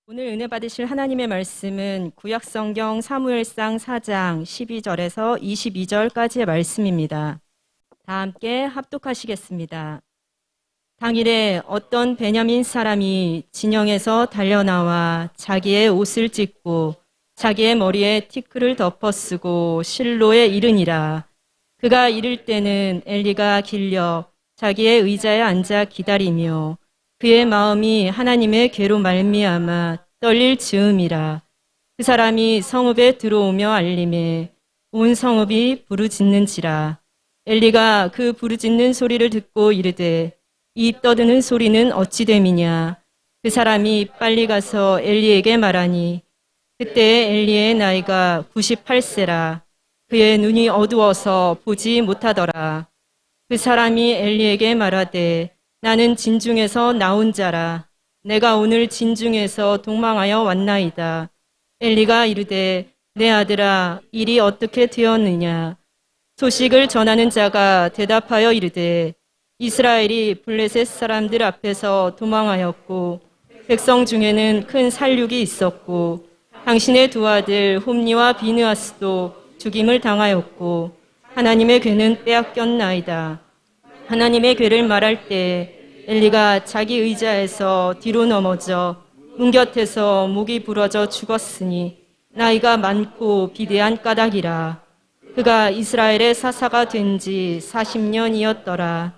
오늘 은혜 받으실 하나님의 말씀은 구약성경 사무엘상 4장 12절에서 22절까지의 말씀입니다. 다 함께 합독하시겠습니다. 당일에 어떤 베냐민 사람이 진영에서 달려나와 자기의 옷을 찢고 자기의 머리에 티크를 덮어쓰고 실로에 이르니라. 그가 이를 때는 엘리가 길려 자기의 의자에 앉아 기다리며 그의 마음이 하나님의 괴로 말미암아 떨릴 즈음이라. 그 사람이 성읍에 들어오며 알림에 온 성읍이 부르짖는지라. 엘리가 그 부르짖는 소리를 듣고 이르되 이 떠드는 소리는 어찌 됨이냐. 그 사람이 빨리 가서 엘리에게 말하니 그때 엘리의 나이가 98세라. 그의 눈이 어두워서 보지 못하더라. 그 사람이 엘리에게 말하되 나는 진중에서 나온 자라. 내가 오늘 진중에서 동망하여 왔나이다. 엘리가 이르되 내 아들아 일이 어떻게 되었느냐. 소식을 전하는 자가 대답하여 이르되 이스라엘이 블레셋 사람들 앞에서 도망하였고 백성 중에는 큰 살육이 있었고 당신의 두 아들 홈니와 비느하스도 죽임을 당하였고 하나님의 괴는 빼앗겼나이다. 하나님의 괴를 말할 때 엘리가 자기 의자에서 뒤로 넘어져 문 곁에서 목이 부러져 죽었으니 나이가 많고 비대한 까닭이라. 그가 이스라엘의 사사가 된 지 40년이었더라.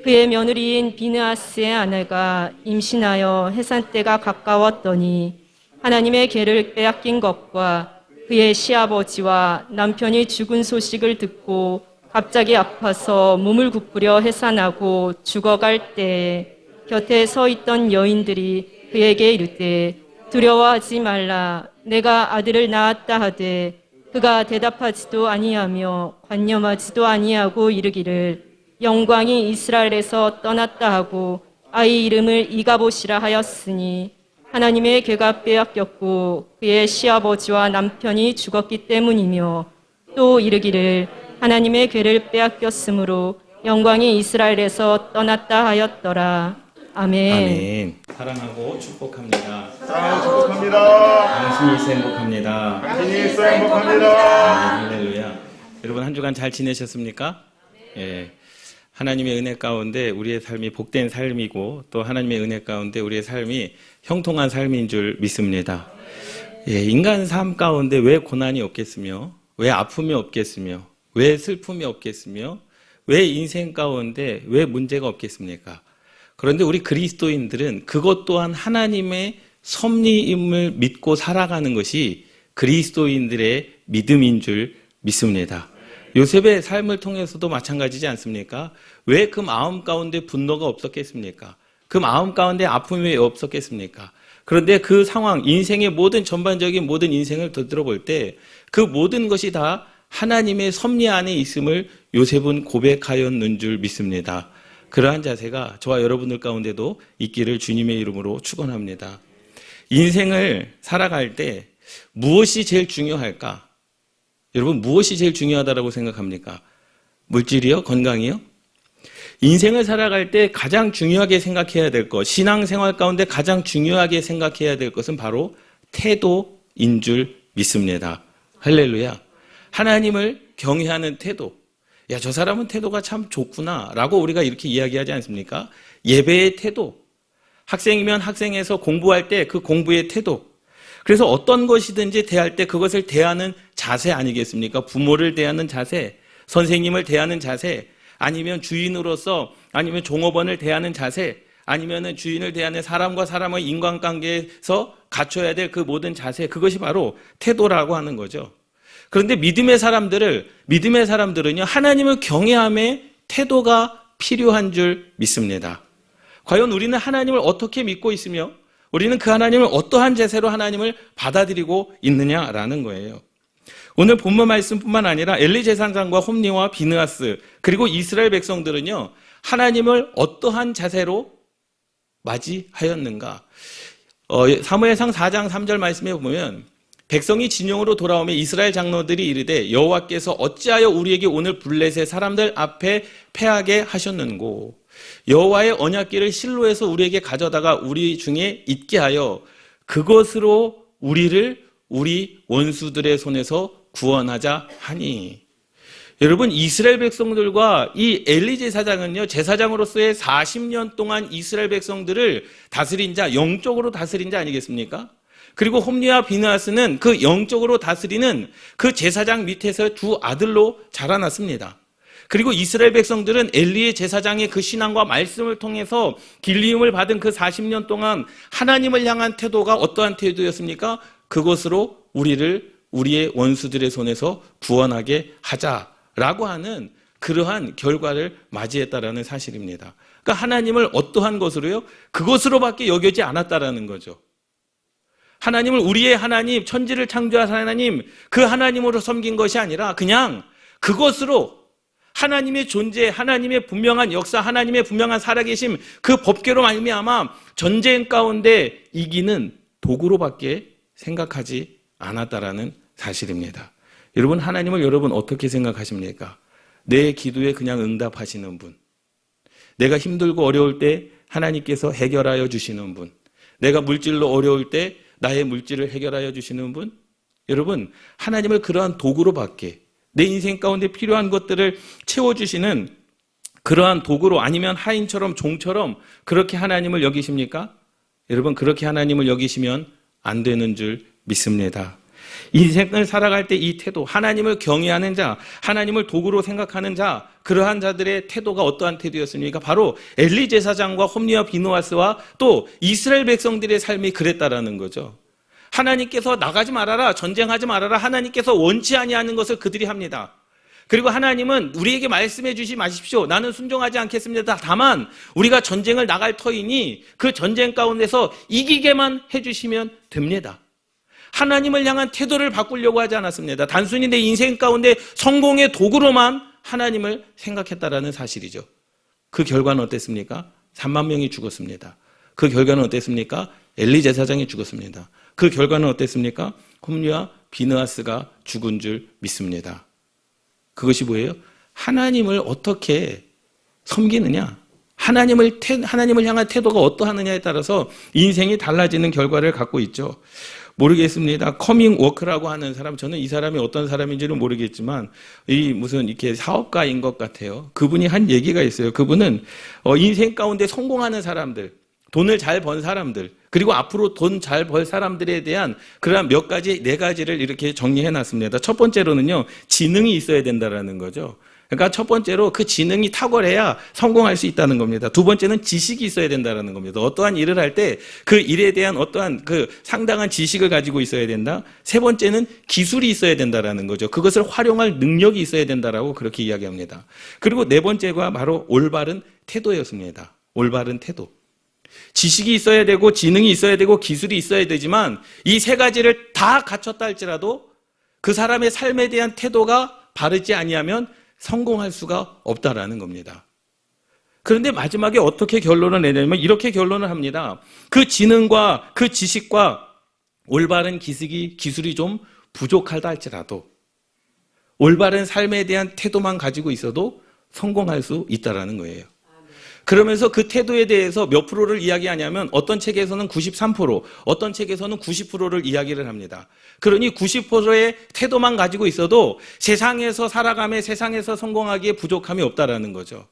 그의 며느리인 비느하스의 아내가 임신하여 해산 때가 가까웠더니 하나님의 괴를 빼앗긴 것과 그의 시아버지와 남편이 죽은 소식을 듣고 갑자기 아파서 몸을 굽으려 해산하고 죽어갈 때에 곁에 서 있던 여인들이 그에게 이르되 두려워하지 말라. 내가 아들을 낳았다 하되 그가 대답하지도 아니하며 관념하지도 아니하고 이르기를 영광이 이스라엘에서 떠났다 하고 아이 이름을 이가봇이라 하였으니 하나님의 괴가 빼앗겼고 그의 시아버지와 남편이 죽었기 때문이며 또 이르기를 하나님의 괴를 빼앗겼으므로 영광이 이스라엘에서 떠났다 하였더라. 아멘. 아멘. 사랑하고 축복합니다. 사랑하고 축복합니다. 당신이 있어 행복합니다. 당신이 있어 행복합니다. 아멘. 할렐루야. 여러분 한 주간 잘 지내셨습니까? 예. 하나님의 은혜 가운데 우리의 삶이 복된 삶이고 또 하나님의 은혜 가운데 우리의 삶이 형통한 삶인 줄 믿습니다. 예, 인간 삶 가운데 왜 고난이 없겠으며 왜 아픔이 없겠으며 왜 슬픔이 없겠으며 왜 인생 가운데 왜 문제가 없겠습니까? 그런데 우리 그리스도인들은 그것 또한 하나님의 섭리임을 믿고 살아가는 것이 그리스도인들의 믿음인 줄 믿습니다. 요셉의 삶을 통해서도 마찬가지지 않습니까? 왜 그 마음 가운데 분노가 없었겠습니까? 그 마음 가운데 아픔이 왜 없었겠습니까? 그런데 그 상황, 인생의 모든 전반적인 모든 인생을 되돌아볼 때 그 모든 것이 다 하나님의 섭리 안에 있음을 요셉은 고백하였는 줄 믿습니다. 그러한 자세가 저와 여러분들 가운데도 있기를 주님의 이름으로 축원합니다. 인생을 살아갈 때 무엇이 제일 중요할까? 여러분 무엇이 제일 중요하다고 생각합니까? 물질이요? 건강이요? 인생을 살아갈 때 가장 중요하게 생각해야 될 것, 신앙생활 가운데 가장 중요하게 생각해야 될 것은 바로 태도인 줄 믿습니다. 할렐루야. 하나님을 경외하는 태도. 야, 저 사람은 태도가 참 좋구나 라고 우리가 이렇게 이야기하지 않습니까? 예배의 태도. 학생이면 학생에서 공부할 때 그 공부의 태도. 그래서 어떤 것이든지 대할 때 그것을 대하는 자세 아니겠습니까? 부모를 대하는 자세, 선생님을 대하는 자세, 아니면 주인으로서 아니면 종업원을 대하는 자세, 아니면 주인을 대하는 사람과 사람의 인간관계에서 갖춰야 될 그 모든 자세, 그것이 바로 태도라고 하는 거죠. 그런데 믿음의 사람들은요, 하나님을 경외함의 태도가 필요한 줄 믿습니다. 과연 우리는 하나님을 어떻게 믿고 있으며 우리는 그 하나님을 어떠한 자세로 하나님을 받아들이고 있느냐라는 거예요. 오늘 본문 말씀뿐만 아니라 엘리 제사장과 홈니와 비느하스 그리고 이스라엘 백성들은요, 하나님을 어떠한 자세로 맞이하였는가? 사무엘상 4장 3절 말씀에 보면 백성이 진영으로 돌아오며 이스라엘 장로들이 이르되 여호와께서 어찌하여 우리에게 오늘 블레셋 사람들 앞에 패하게 하셨는고 여호와의 언약궤를 실로에서 우리에게 가져다가 우리 중에 있게 하여 그것으로 우리를 우리 원수들의 손에서 구원하자 하니. 여러분, 이스라엘 백성들과 이 엘리 제사장은요, 제사장으로서의 40년 동안 이스라엘 백성들을 다스린 자, 영적으로 다스린 자 아니겠습니까? 그리고 홈리와 비느하스는 그 영적으로 다스리는 그 제사장 밑에서 두 아들로 자라났습니다. 그리고 이스라엘 백성들은 엘리의 제사장의 그 신앙과 말씀을 통해서 길리움을 받은 그 40년 동안 하나님을 향한 태도가 어떠한 태도였습니까? 그것으로 우리를 우리의 원수들의 손에서 구원하게 하자라고 하는 그러한 결과를 맞이했다라는 사실입니다. 그러니까 하나님을 어떠한 것으로요? 그것으로밖에 여겨지 않았다라는 거죠. 하나님을 우리의 하나님, 천지를 창조한 하나님, 그 하나님으로 섬긴 것이 아니라 그냥 그것으로 하나님의 존재, 하나님의 분명한 역사, 하나님의 분명한 살아계심, 그 법궤로 말미암아 전쟁 가운데 이기는 도구로밖에 생각하지 않았다라는 사실입니다. 여러분, 하나님을 여러분 어떻게 생각하십니까? 내 기도에 그냥 응답하시는 분, 내가 힘들고 어려울 때 하나님께서 해결하여 주시는 분, 내가 물질로 어려울 때 나의 물질을 해결하여 주시는 분, 여러분, 하나님을 그러한 도구로밖에, 내 인생 가운데 필요한 것들을 채워주시는 그러한 도구로, 아니면 하인처럼 종처럼 그렇게 하나님을 여기십니까? 여러분, 그렇게 하나님을 여기시면 안 되는 줄 믿습니다. 인생을 살아갈 때 이 태도, 하나님을 경외하는 자, 하나님을 도구로 생각하는 자, 그러한 자들의 태도가 어떠한 태도였습니까? 바로 엘리 제사장과 홈리와 비느하스와 또 이스라엘 백성들의 삶이 그랬다라는 거죠. 하나님께서 나가지 말아라, 전쟁하지 말아라, 하나님께서 원치 아니하는 것을 그들이 합니다. 그리고 하나님은 우리에게 말씀해 주지 마십시오. 나는 순종하지 않겠습니다. 다만 우리가 전쟁을 나갈 터이니 그 전쟁 가운데서 이기게만 해주시면 됩니다. 하나님을 향한 태도를 바꾸려고 하지 않았습니다. 단순히 내 인생 가운데 성공의 도구로만 하나님을 생각했다라는 사실이죠. 그 결과는 어땠습니까? 3만 명이 죽었습니다. 그 결과는 어땠습니까? 엘리 제사장이 죽었습니다. 그 결과는 어땠습니까? 홈리와 비느하스가 죽은 줄 믿습니다. 그것이 뭐예요? 하나님을 어떻게 섬기느냐, 하나님을 향한 태도가 어떠하느냐에 따라서 인생이 달라지는 결과를 갖고 있죠. 모르겠습니다. 커밍 워크라고 하는 사람, 저는 이 사람이 어떤 사람인지는 모르겠지만 이 무슨 이렇게 사업가인 것 같아요. 그분이 한 얘기가 있어요. 그분은 인생 가운데 성공하는 사람들, 돈을 잘 번 사람들, 그리고 앞으로 돈 잘 벌 사람들에 대한 그런 몇 가지, 네 가지를 이렇게 정리해 놨습니다. 첫 번째로는요, 지능이 있어야 된다라는 거죠. 그러니까 첫 번째로 그 지능이 탁월해야 성공할 수 있다는 겁니다. 두 번째는 지식이 있어야 된다는 겁니다. 어떠한 일을 할 때 그 일에 대한 어떠한 그 상당한 지식을 가지고 있어야 된다. 세 번째는 기술이 있어야 된다라는 거죠. 그것을 활용할 능력이 있어야 된다라고 그렇게 이야기합니다. 그리고 네 번째가 바로 올바른 태도였습니다. 올바른 태도. 지식이 있어야 되고 지능이 있어야 되고 기술이 있어야 되지만 이 세 가지를 다 갖췄다 할지라도 그 사람의 삶에 대한 태도가 바르지 아니하면 성공할 수가 없다라는 겁니다. 그런데 마지막에 어떻게 결론을 내냐면 이렇게 결론을 합니다. 그 지능과 그 지식과 올바른 기술이 좀 부족하다 할지라도 올바른 삶에 대한 태도만 가지고 있어도 성공할 수 있다라는 거예요. 그러면서 그 태도에 대해서 몇 프로를 이야기하냐면 어떤 책에서는 93%, 어떤 책에서는 90%를 이야기를 합니다. 그러니 90%의 태도만 가지고 있어도 세상에서 살아가며 세상에서 성공하기에 부족함이 없다라는 거죠.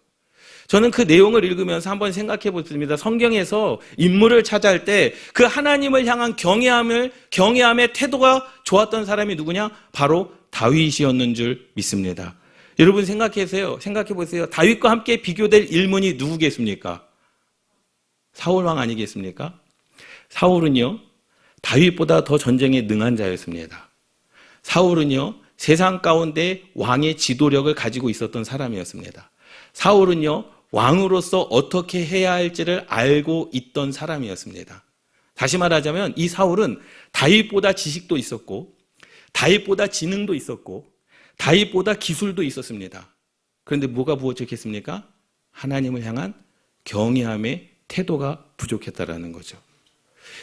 저는 그 내용을 읽으면서 한번 생각해 보습니다. 성경에서 인물을 찾아할 때 그 하나님을 향한 경외함의 태도가 좋았던 사람이 누구냐? 바로 다윗이었는 줄 믿습니다. 여러분 생각해 보세요. 다윗과 함께 비교될 일문이 누구겠습니까? 사울왕 아니겠습니까? 사울은요, 다윗보다 더 전쟁에 능한 자였습니다. 사울은요, 세상 가운데 왕의 지도력을 가지고 있었던 사람이었습니다. 사울은요, 왕으로서 어떻게 해야 할지를 알고 있던 사람이었습니다. 다시 말하자면 이 사울은 다윗보다 지식도 있었고 다윗보다 지능도 있었고 다윗보다 기술도 있었습니다. 그런데 뭐가 부족했습니까? 하나님을 향한 경외함의 태도가 부족했다라는 거죠.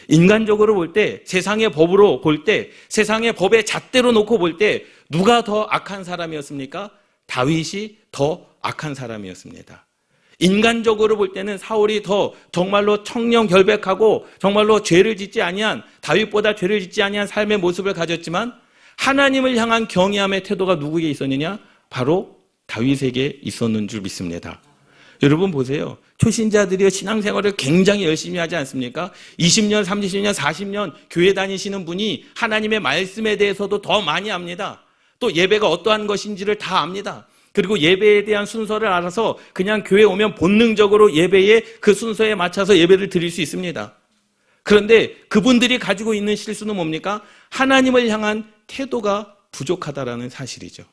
인간적으로 볼 때, 세상의 법으로 볼 때, 세상의 법의 잣대로 놓고 볼 때 누가 더 악한 사람이었습니까? 다윗이 더 악한 사람이었습니다. 인간적으로 볼 때는 사울이 더 정말로 청렴결백하고 정말로 죄를 짓지 아니한, 다윗보다 죄를 짓지 아니한 삶의 모습을 가졌지만 하나님을 향한 경외함의 태도가 누구에게 있었느냐? 바로 다윗에게 있었는 줄 믿습니다. 여러분 보세요. 초신자들이 신앙생활을 굉장히 열심히 하지 않습니까? 20년, 30년, 40년 교회 다니시는 분이 하나님의 말씀에 대해서도 더 많이 압니다. 또 예배가 어떠한 것인지를 다 압니다. 그리고 예배에 대한 순서를 알아서 그냥 교회 오면 본능적으로 예배의 그 순서에 맞춰서 예배를 드릴 수 있습니다. 그런데 그분들이 가지고 있는 실수는 뭡니까? 하나님을 향한 태도가 부족하다라는 사실이죠.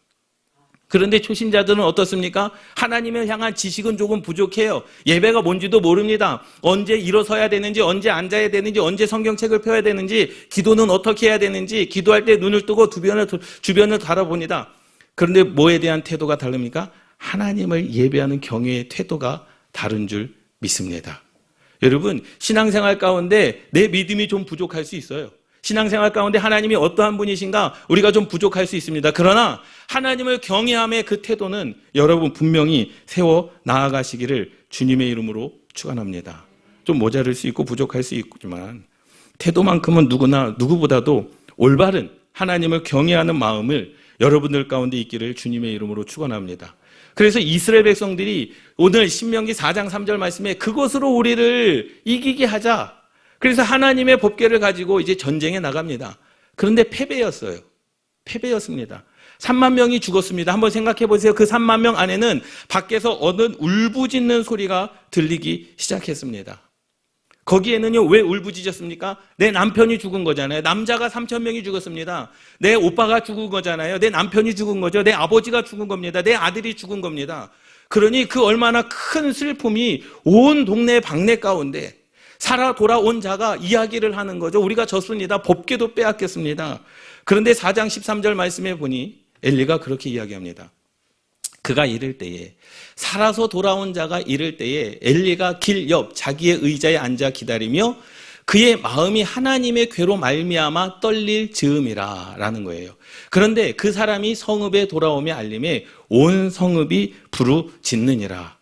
그런데 초신자들은 어떻습니까? 하나님을 향한 지식은 조금 부족해요. 예배가 뭔지도 모릅니다. 언제 일어서야 되는지, 언제 앉아야 되는지, 언제 성경책을 펴야 되는지, 기도는 어떻게 해야 되는지, 기도할 때 눈을 뜨고 주변을 바라봅니다. 그런데 뭐에 대한 태도가 다릅니까? 하나님을 예배하는 경외의 태도가 다른 줄 믿습니다. 여러분, 신앙생활 가운데 내 믿음이 좀 부족할 수 있어요. 신앙생활 가운데 하나님이 어떠한 분이신가 우리가 좀 부족할 수 있습니다. 그러나 하나님을 경외함의 그 태도는 여러분 분명히 세워 나아가시기를 주님의 이름으로 축원합니다. 좀 모자랄 수 있고 부족할 수 있지만 태도만큼은 누구보다도 올바른 하나님을 경외하는 마음을 여러분들 가운데 있기를 주님의 이름으로 축원합니다. 그래서 이스라엘 백성들이 오늘 신명기 4장 3절 말씀에 그것으로 우리를 이기게 하자. 그래서 하나님의 법궤를 가지고 이제 전쟁에 나갑니다. 그런데 패배였어요. 패배였습니다. 3만 명이 죽었습니다. 한번 생각해 보세요. 그 3만 명 안에는 밖에서 어느 울부짖는 소리가 들리기 시작했습니다. 거기에는요, 왜 울부짖었습니까? 내 남편이 죽은 거잖아요. 남자가 3천 명이 죽었습니다. 내 오빠가 죽은 거잖아요. 내 남편이 죽은 거죠. 내 아버지가 죽은 겁니다. 내 아들이 죽은 겁니다. 그러니 그 얼마나 큰 슬픔이 온 동네 방네 가운데 살아 돌아온 자가 이야기를 하는 거죠. 우리가 졌습니다. 법궤도 빼앗겼습니다. 그런데 4장 13절 말씀에 보니 엘리가 그렇게 이야기합니다. 그가 이를 때에, 살아서 돌아온 자가 이를 때에 엘리가 길 옆 자기의 의자에 앉아 기다리며 그의 마음이 하나님의 괴로 말미암아 떨릴 즈음이라 라는 거예요. 그런데 그 사람이 성읍에 돌아오며 알림에 온 성읍이 부르짖느니라.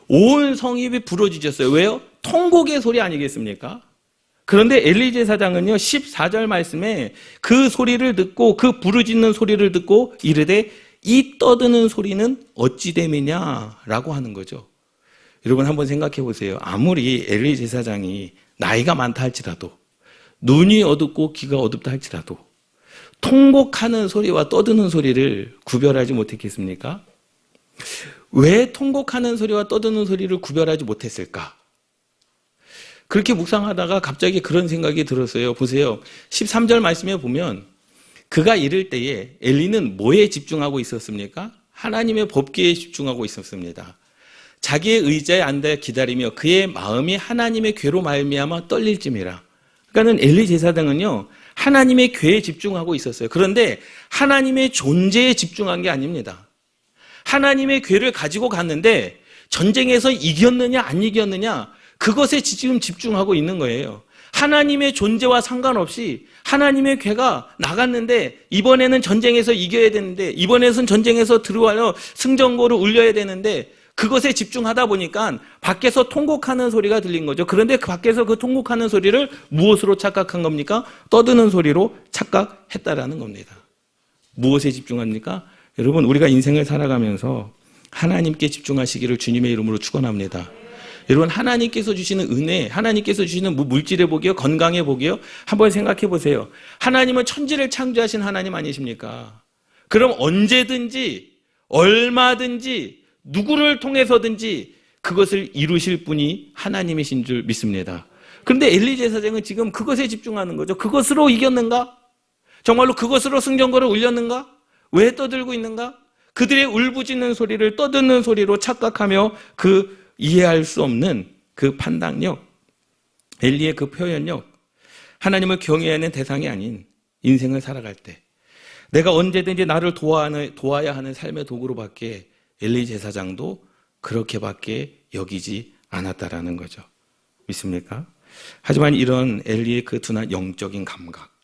온 성읍이 부르짖었어요. 왜요? 통곡의 소리 아니겠습니까? 그런데 엘리 제사장은요 14절 말씀에 그 소리를 듣고 그 부르짖는 소리를 듣고 이르되 이 떠드는 소리는 어찌 됨이냐라고 하는 거죠. 여러분 한번 생각해 보세요. 아무리 엘리 제사장이 나이가 많다 할지라도 눈이 어둡고 귀가 어둡다 할지라도 통곡하는 소리와 떠드는 소리를 구별하지 못했겠습니까? 왜 통곡하는 소리와 떠드는 소리를 구별하지 못했을까? 그렇게 묵상하다가 갑자기 그런 생각이 들었어요. 보세요. 13절 말씀에 보면 그가 이를 때에 엘리는 뭐에 집중하고 있었습니까? 하나님의 법궤에 집중하고 있었습니다. 자기의 의자에 앉아 기다리며 그의 마음이 하나님의 궤로 말미암아 떨릴지미라. 그러니까는 엘리 제사장은요 하나님의 궤에 집중하고 있었어요. 그런데 하나님의 존재에 집중한 게 아닙니다. 하나님의 궤를 가지고 갔는데 전쟁에서 이겼느냐 안 이겼느냐 그것에 지금 집중하고 있는 거예요. 하나님의 존재와 상관없이 하나님의 궤가 나갔는데 이번에는 전쟁에서 이겨야 되는데 이번에는 전쟁에서 들어와요 승전고를 울려야 되는데 그것에 집중하다 보니까 밖에서 통곡하는 소리가 들린 거죠. 그런데 그 밖에서 그 통곡하는 소리를 무엇으로 착각한 겁니까? 떠드는 소리로 착각했다라는 겁니다. 무엇에 집중합니까? 여러분 우리가 인생을 살아가면서 하나님께 집중하시기를 주님의 이름으로 축원합니다. 여러분 하나님께서 주시는 은혜, 하나님께서 주시는 물질의 복이요, 건강의 복이요. 한번 생각해 보세요. 하나님은 천지를 창조하신 하나님 아니십니까? 그럼 언제든지 얼마든지 누구를 통해서든지 그것을 이루실 분이 하나님이신 줄 믿습니다. 그런데 엘리 제사장은 지금 그것에 집중하는 거죠. 그것으로 이겼는가? 정말로 그것으로 승전거를 울렸는가? 왜 떠들고 있는가? 그들의 울부짖는 소리를 떠드는 소리로 착각하며 그 이해할 수 없는 그 판단력, 엘리의 그 표현력, 하나님을 경외하는 대상이 아닌 인생을 살아갈 때 내가 언제든지 나를 도와야 하는 삶의 도구로밖에 엘리 제사장도 그렇게밖에 여기지 않았다라는 거죠. 믿습니까? 하지만 이런 엘리의 그 둔한 영적인 감각,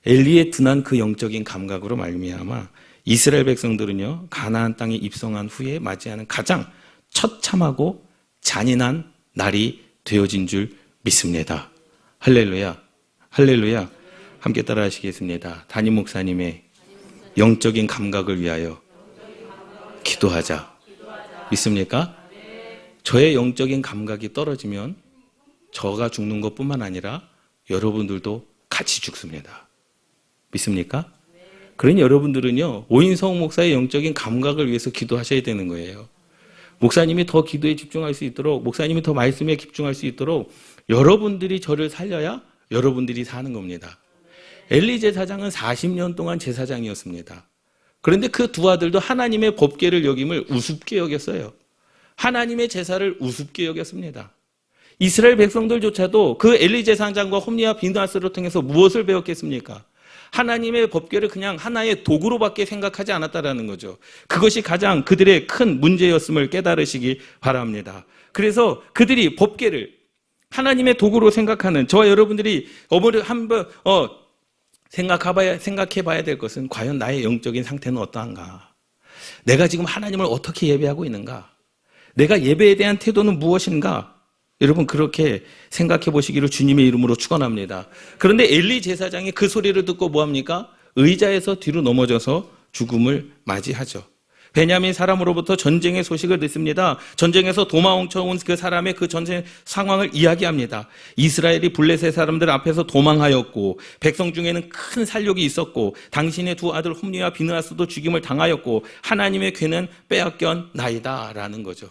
엘리의 둔한 그 영적인 감각으로 말미암아 이스라엘 백성들은요 가나안 땅에 입성한 후에 맞이하는 가장 처참하고 잔인한 날이 되어진 줄 믿습니다. 할렐루야. 할렐루야. 함께 따라 하시겠습니다. 담임 목사님의 영적인 감각을 위하여 기도하자. 믿습니까? 저의 영적인 감각이 떨어지면 저가 죽는 것뿐만 아니라 여러분들도 같이 죽습니다. 믿습니까? 그러니 여러분들은요, 오인성 목사의 영적인 감각을 위해서 기도하셔야 되는 거예요. 목사님이 더 기도에 집중할 수 있도록, 목사님이 더 말씀에 집중할 수 있도록 여러분들이 저를 살려야 여러분들이 사는 겁니다. 엘리 제사장은 40년 동안 제사장이었습니다. 그런데 그 두 아들도 하나님의 법궤를 여김을 우습게 여겼어요. 하나님의 제사를 우습게 여겼습니다. 이스라엘 백성들조차도 그 엘리 제사장과 홈리와 비느하스를 통해서 무엇을 배웠겠습니까? 하나님의 법궤를 그냥 하나의 도구로밖에 생각하지 않았다라는 거죠. 그것이 가장 그들의 큰 문제였음을 깨달으시기 바랍니다. 그래서 그들이 법궤를 하나님의 도구로 생각하는 저와 여러분들이 한번 생각해 봐야 될 것은 과연 나의 영적인 상태는 어떠한가? 내가 지금 하나님을 어떻게 예배하고 있는가? 내가 예배에 대한 태도는 무엇인가? 여러분 그렇게 생각해 보시기를 주님의 이름으로 축원합니다. 그런데 엘리 제사장이 그 소리를 듣고 뭐합니까? 의자에서 뒤로 넘어져서 죽음을 맞이하죠. 베냐민 사람으로부터 전쟁의 소식을 듣습니다. 전쟁에서 도망쳐온 그 사람의 그 전쟁 상황을 이야기합니다. 이스라엘이 블레셋 사람들 앞에서 도망하였고 백성 중에는 큰 살력이 있었고 당신의 두 아들 홈리와 비느하스도 죽임을 당하였고 하나님의 괴는 빼앗겼나이다 라는 거죠.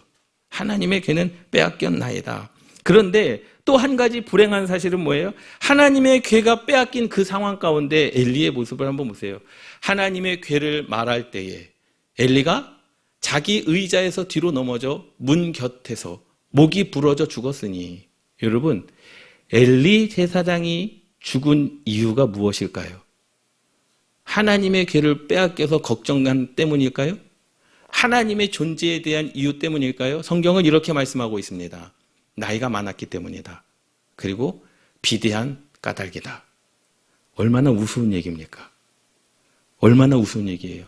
하나님의 괴는 빼앗겼나이다. 그런데 또 한 가지 불행한 사실은 뭐예요? 하나님의 괴가 빼앗긴 그 상황 가운데 엘리의 모습을 한번 보세요. 하나님의 괴를 말할 때에 엘리가 자기 의자에서 뒤로 넘어져 문 곁에서 목이 부러져 죽었으니 여러분 엘리 제사장이 죽은 이유가 무엇일까요? 하나님의 괴를 빼앗겨서 걱정한 때문일까요? 하나님의 존재에 대한 이유 때문일까요? 성경은 이렇게 말씀하고 있습니다. 나이가 많았기 때문이다. 그리고 비대한 까닭이다. 얼마나 우스운 얘기입니까? 얼마나 우스운 얘기예요.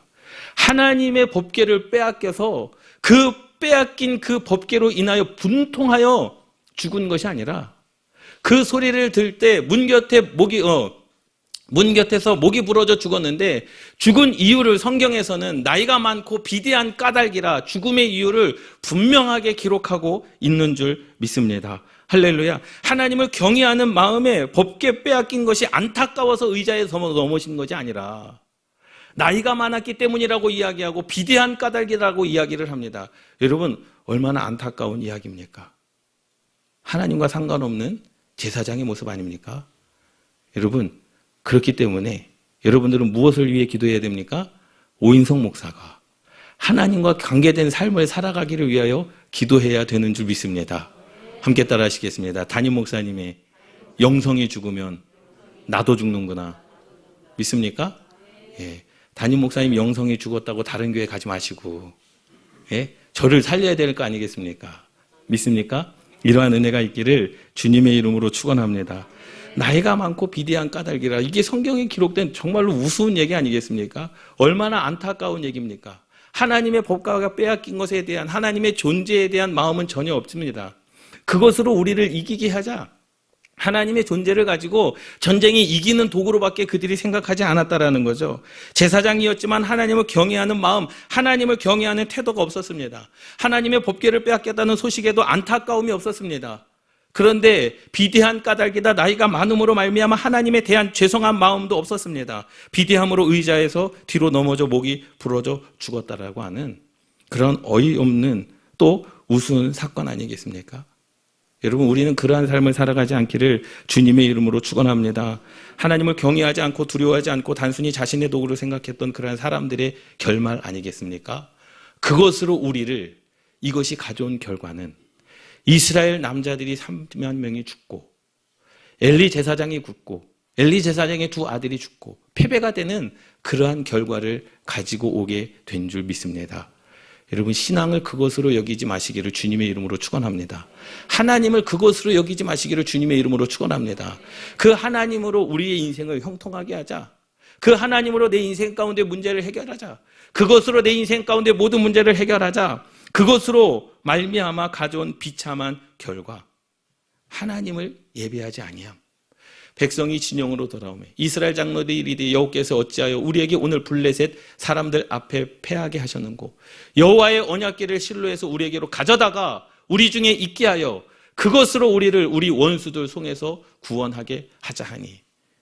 하나님의 법궤를 빼앗겨서 그 빼앗긴 그 법궤로 인하여 분통하여 죽은 것이 아니라 그 소리를 들을 때 문 곁에서 목이 부러져 죽었는데 죽은 이유를 성경에서는 나이가 많고 비대한 까닭이라 죽음의 이유를 분명하게 기록하고 있는 줄 믿습니다. 할렐루야. 하나님을 경외하는 마음에 법궤 빼앗긴 것이 안타까워서 의자에서 넘어진 것이 아니라 나이가 많았기 때문이라고 이야기하고 비대한 까닭이라고 이야기를 합니다. 여러분 얼마나 안타까운 이야기입니까? 하나님과 상관없는 제사장의 모습 아닙니까? 여러분 그렇기 때문에 여러분들은 무엇을 위해 기도해야 됩니까? 오인성 목사가 하나님과 관계된 삶을 살아가기를 위하여 기도해야 되는 줄 믿습니다. 함께 따라 하시겠습니다. 담임 목사님의 영성이 죽으면 나도 죽는구나. 믿습니까? 예. 담임 목사님 영성이 죽었다고 다른 교회 가지 마시고 예? 저를 살려야 될 거 아니겠습니까? 믿습니까? 이러한 은혜가 있기를 주님의 이름으로 축원합니다. 나이가 많고 비대한 까닭이라 이게 성경에 기록된 정말로 우스운 얘기 아니겠습니까? 얼마나 안타까운 얘기입니까? 하나님의 법과가 빼앗긴 것에 대한 하나님의 존재에 대한 마음은 전혀 없습니다. 그것으로 우리를 이기게 하자. 하나님의 존재를 가지고 전쟁이 이기는 도구로밖에 그들이 생각하지 않았다라는 거죠. 제사장이었지만 하나님을 경외하는 마음, 하나님을 경외하는 태도가 없었습니다. 하나님의 법궤를 빼앗겼다는 소식에도 안타까움이 없었습니다. 그런데 비대한 까닭이다 나이가 많음으로 말미암아 하나님에 대한 죄송한 마음도 없었습니다. 비대함으로 의자에서 뒤로 넘어져 목이 부러져 죽었다라고 하는 그런 어이없는 또 우스운 사건 아니겠습니까? 여러분 우리는 그러한 삶을 살아가지 않기를 주님의 이름으로 축원합니다. 하나님을 경외하지 않고 두려워하지 않고 단순히 자신의 도구로 생각했던 그러한 사람들의 결말 아니겠습니까? 그것으로 우리를 이것이 가져온 결과는 이스라엘 남자들이 3만 명이 죽고 엘리 제사장이 죽고 엘리 제사장의 두 아들이 죽고 패배가 되는 그러한 결과를 가지고 오게 된 줄 믿습니다. 여러분 신앙을 그것으로 여기지 마시기를 주님의 이름으로 축원합니다. 하나님을 그것으로 여기지 마시기를 주님의 이름으로 축원합니다. 그 하나님으로 우리의 인생을 형통하게 하자. 그 하나님으로 내 인생 가운데 문제를 해결하자. 그것으로 내 인생 가운데 모든 문제를 해결하자. 그것으로 말미암아 가져온 비참한 결과, 하나님을 예배하지 아니함. 백성이 진영으로 돌아오매 이스라엘 장로들이 이르되 여호와께서 어찌하여 우리에게 오늘 블레셋 사람들 앞에 패하게 하셨는고 여호와의 언약궤를 실로에서 우리에게로 가져다가 우리 중에 있게 하여 그것으로 우리를 우리 원수들 손에서 구원하게 하자 하니.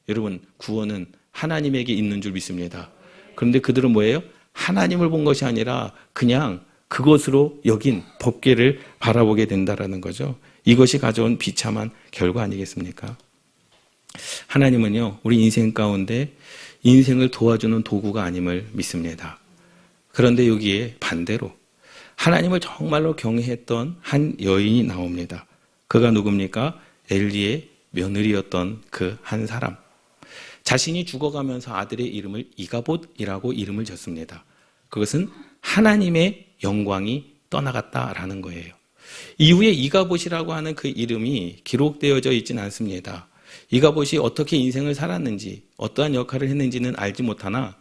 여러분, 구원은 하나님에게 있는 줄 믿습니다. 그런데 그들은 뭐예요? 하나님을 본 것이 아니라 그냥 그것으로 여긴 법궤를 바라보게 된다라는 거죠. 이것이 가져온 비참한 결과 아니겠습니까? 하나님은요, 우리 인생 가운데 인생을 도와주는 도구가 아님을 믿습니다. 그런데 여기에 반대로 하나님을 정말로 경외했던 한 여인이 나옵니다. 그가 누굽니까? 엘리의 며느리였던 그 한 사람. 자신이 죽어가면서 아들의 이름을 이가봇이라고 이름을 졌습니다. 그것은 하나님의 영광이 떠나갔다라는 거예요. 이후에 이가봇이라고 하는 그 이름이 기록되어져 있지는 않습니다. 이가봇이 어떻게 인생을 살았는지, 어떠한 역할을 했는지는 알지 못하나,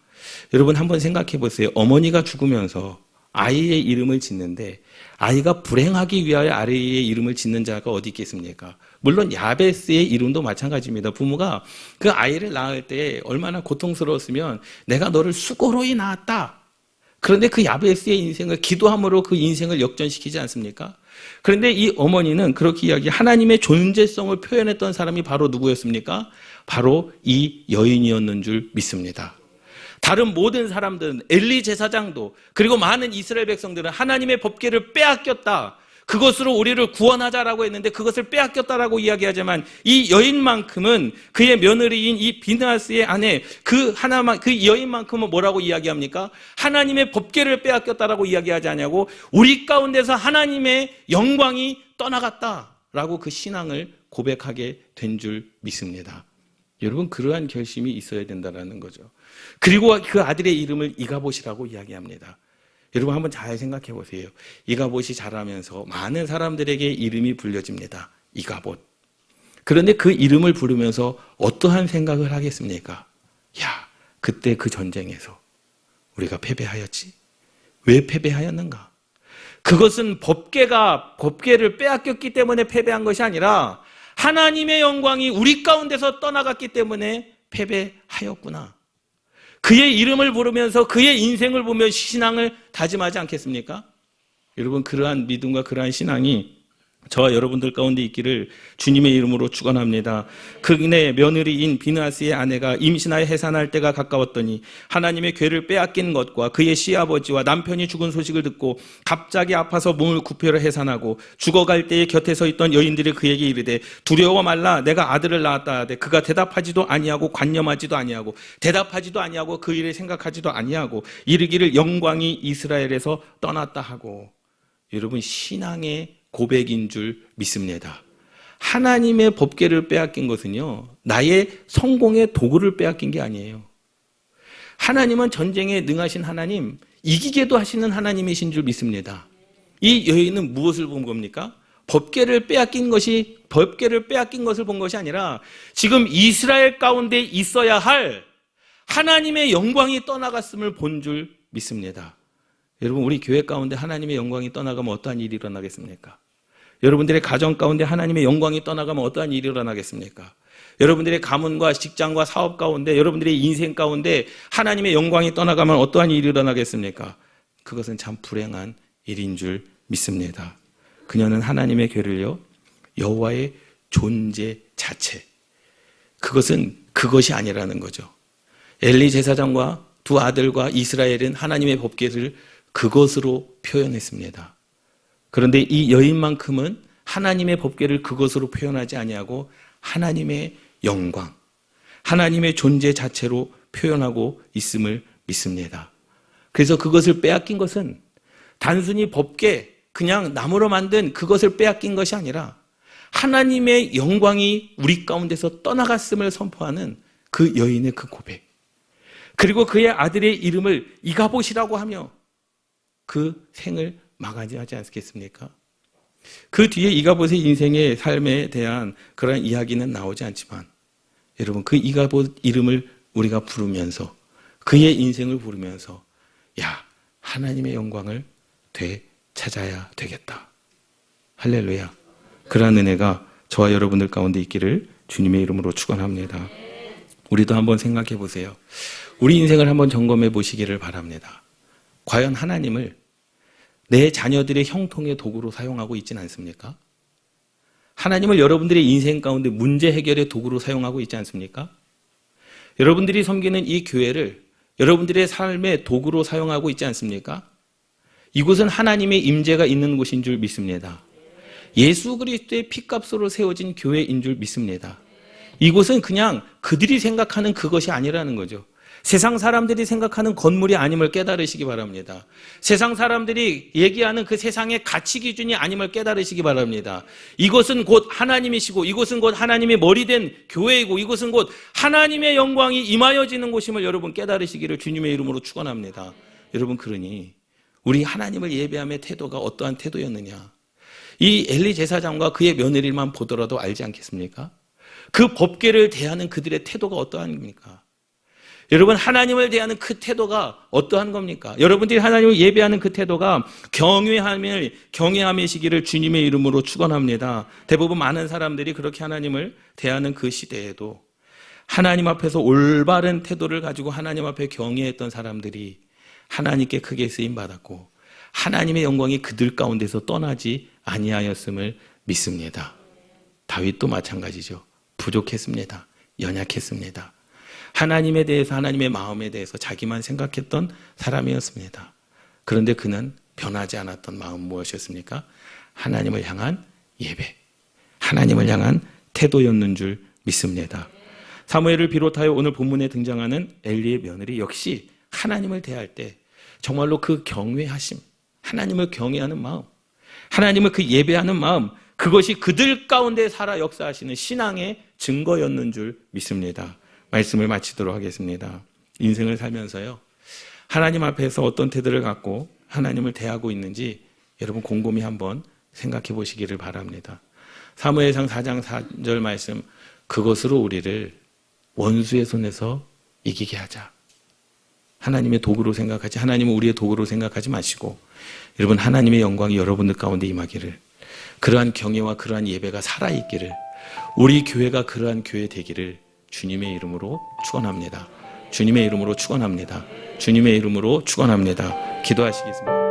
여러분 한번 생각해 보세요. 어머니가 죽으면서 아이의 이름을 짓는데 아이가 불행하기 위하여 아이의 이름을 짓는 자가 어디 있겠습니까? 물론 야베스의 이름도 마찬가지입니다. 부모가 그 아이를 낳을 때 얼마나 고통스러웠으면 내가 너를 수고로이 낳았다. 그런데 그 야베스의 인생을 기도함으로 그 인생을 역전시키지 않습니까? 그런데 이 어머니는 그렇게 하나님의 존재성을 표현했던 사람이 바로 누구였습니까? 바로 이 여인이었는 줄 믿습니다. 다른 모든 사람들은, 엘리 제사장도, 그리고 많은 이스라엘 백성들은 하나님의 법궤를 빼앗겼다. 그것으로 우리를 구원하자라고 했는데 그것을 빼앗겼다라고 이야기하지만, 이 여인만큼은, 그의 며느리인 이 비느하스의 아내 그 여인만큼은 뭐라고 이야기합니까? 하나님의 법궤를 빼앗겼다라고 이야기하지 않냐고, 우리 가운데서 하나님의 영광이 떠나갔다라고 그 신앙을 고백하게 된 줄 믿습니다. 여러분, 그러한 결심이 있어야 된다는 거죠. 그리고 그 아들의 이름을 이가봇이라고 이야기합니다. 여러분 한번 잘 생각해 보세요. 이가봇이 자라면서 많은 사람들에게 이름이 불려집니다. 이가봇. 그런데 그 이름을 부르면서 어떠한 생각을 하겠습니까? 야, 그때 그 전쟁에서 우리가 패배하였지. 왜 패배하였는가? 그것은 법궤를 빼앗겼기 때문에 패배한 것이 아니라 하나님의 영광이 우리 가운데서 떠나갔기 때문에 패배하였구나. 그의 이름을 부르면서 그의 인생을 보며 신앙을 다짐하지 않겠습니까? 여러분, 그러한 믿음과 그러한 신앙이 저와 여러분들 가운데 있기를 주님의 이름으로 축원합니다. 그의 며느리인 비느하스의 아내가 임신하여 해산할 때가 가까웠더니 하나님의 궤를 빼앗긴 것과 그의 시아버지와 남편이 죽은 소식을 듣고 갑자기 아파서 몸을 굽혀려 해산하고 죽어갈 때에 곁에 서 있던 여인들이 그에게 이르되 두려워 말라, 내가 아들을 낳았다 하되 그가 대답하지도 아니하고 관념하지도 아니하고 대답하지도 아니하고 그 일을 생각하지도 아니하고 이르기를 영광이 이스라엘에서 떠났다 하고. 여러분, 신앙의 고백인 줄 믿습니다. 하나님의 법궤를 빼앗긴 것은요, 나의 성공의 도구를 빼앗긴 게 아니에요. 하나님은 전쟁에 능하신 하나님, 이기게도 하시는 하나님이신 줄 믿습니다. 이 여인은 무엇을 본 겁니까? 법궤를 빼앗긴 것을 본 것이 아니라 지금 이스라엘 가운데 있어야 할 하나님의 영광이 떠나갔음을 본 줄 믿습니다. 여러분, 우리 교회 가운데 하나님의 영광이 떠나가면 어떠한 일이 일어나겠습니까? 여러분들의 가정 가운데 하나님의 영광이 떠나가면 어떠한 일이 일어나겠습니까? 여러분들의 가문과 직장과 사업 가운데, 여러분들의 인생 가운데 하나님의 영광이 떠나가면 어떠한 일이 일어나겠습니까? 그것은 참 불행한 일인 줄 믿습니다. 그녀는 하나님의 궤를요, 여호와의 존재 자체, 그것이 아니라는 거죠. 엘리 제사장과 두 아들과 이스라엘은 하나님의 법궤를 그것으로 표현했습니다. 그런데 이 여인만큼은 하나님의 법궤를 그것으로 표현하지 아니하고 하나님의 영광, 하나님의 존재 자체로 표현하고 있음을 믿습니다. 그래서 그것을 빼앗긴 것은 단순히 법궤, 그냥 나무로 만든 그것을 빼앗긴 것이 아니라 하나님의 영광이 우리 가운데서 떠나갔음을 선포하는 그 여인의 그 고백, 그리고 그의 아들의 이름을 이가봇이라고 하며 그 생을 막아지하지 않겠습니까? 그 뒤에 이가봇의 인생의 삶에 대한 그런 이야기는 나오지 않지만, 여러분, 그 이가봇 이름을 우리가 부르면서, 그의 인생을 부르면서, 야, 하나님의 영광을 찾아야 되겠다. 할렐루야. 그러한 은혜가 저와 여러분들 가운데 있기를 주님의 이름으로 축원합니다. 우리도 한번 생각해 보세요. 우리 인생을 한번 점검해 보시기를 바랍니다. 과연 하나님을 내 자녀들의 형통의 도구로 사용하고 있지는 않습니까? 하나님을 여러분들의 인생 가운데 문제 해결의 도구로 사용하고 있지 않습니까? 여러분들이 섬기는 이 교회를 여러분들의 삶의 도구로 사용하고 있지 않습니까? 이곳은 하나님의 임재가 있는 곳인 줄 믿습니다. 예수 그리스도의 피값으로 세워진 교회인 줄 믿습니다. 이곳은 그냥 그들이 생각하는 그것이 아니라는 거죠. 세상 사람들이 생각하는 건물이 아님을 깨달으시기 바랍니다. 세상 사람들이 얘기하는 그 세상의 가치 기준이 아님을 깨달으시기 바랍니다. 이곳은 곧 하나님이시고 이곳은 곧 하나님의 머리된 교회이고 이곳은 곧 하나님의 영광이 임하여지는 곳임을 여러분 깨달으시기를 주님의 이름으로 축원합니다. 여러분, 그러니 우리 하나님을 예배함의 태도가 어떠한 태도였느냐, 이 엘리 제사장과 그의 며느리만 보더라도 알지 않겠습니까? 그 법궤를 대하는 그들의 태도가 어떠한 겁니까? 여러분, 하나님을 대하는 그 태도가 어떠한 겁니까? 여러분들이 하나님을 예배하는 그 태도가 경외함이시기를 주님의 이름으로 축원합니다. 대부분 많은 사람들이 그렇게 하나님을 대하는 그 시대에도 하나님 앞에서 올바른 태도를 가지고 하나님 앞에 경외했던 사람들이 하나님께 크게 쓰임받았고 하나님의 영광이 그들 가운데서 떠나지 아니하였음을 믿습니다. 다윗도 마찬가지죠. 부족했습니다. 연약했습니다. 하나님에 대해서, 하나님의 마음에 대해서 자기만 생각했던 사람이었습니다. 그런데 그는 변하지 않았던 마음 무엇이었습니까? 하나님을 향한 예배, 하나님을 향한 태도였는 줄 믿습니다. 사무엘을 비롯하여 오늘 본문에 등장하는 엘리의 며느리 역시 하나님을 대할 때 정말로 그 경외하심, 하나님을 경외하는 마음, 하나님을 그 예배하는 마음, 그것이 그들 가운데 살아 역사하시는 신앙의 증거였는 줄 믿습니다. 말씀을 마치도록 하겠습니다. 인생을 살면서요, 하나님 앞에서 어떤 태도를 갖고 하나님을 대하고 있는지 여러분 곰곰이 한번 생각해 보시기를 바랍니다. 사무엘상 4장 4절 말씀, 그것으로 우리를 원수의 손에서 이기게 하자. 하나님의 도구로 생각하지, 하나님은 우리의 도구로 생각하지 마시고 여러분, 하나님의 영광이 여러분들 가운데 임하기를, 그러한 경외와 그러한 예배가 살아있기를, 우리 교회가 그러한 교회 되기를 주님의 이름으로 축원합니다. 주님의 이름으로 축원합니다. 주님의 이름으로 축원합니다. 기도하시겠습니다.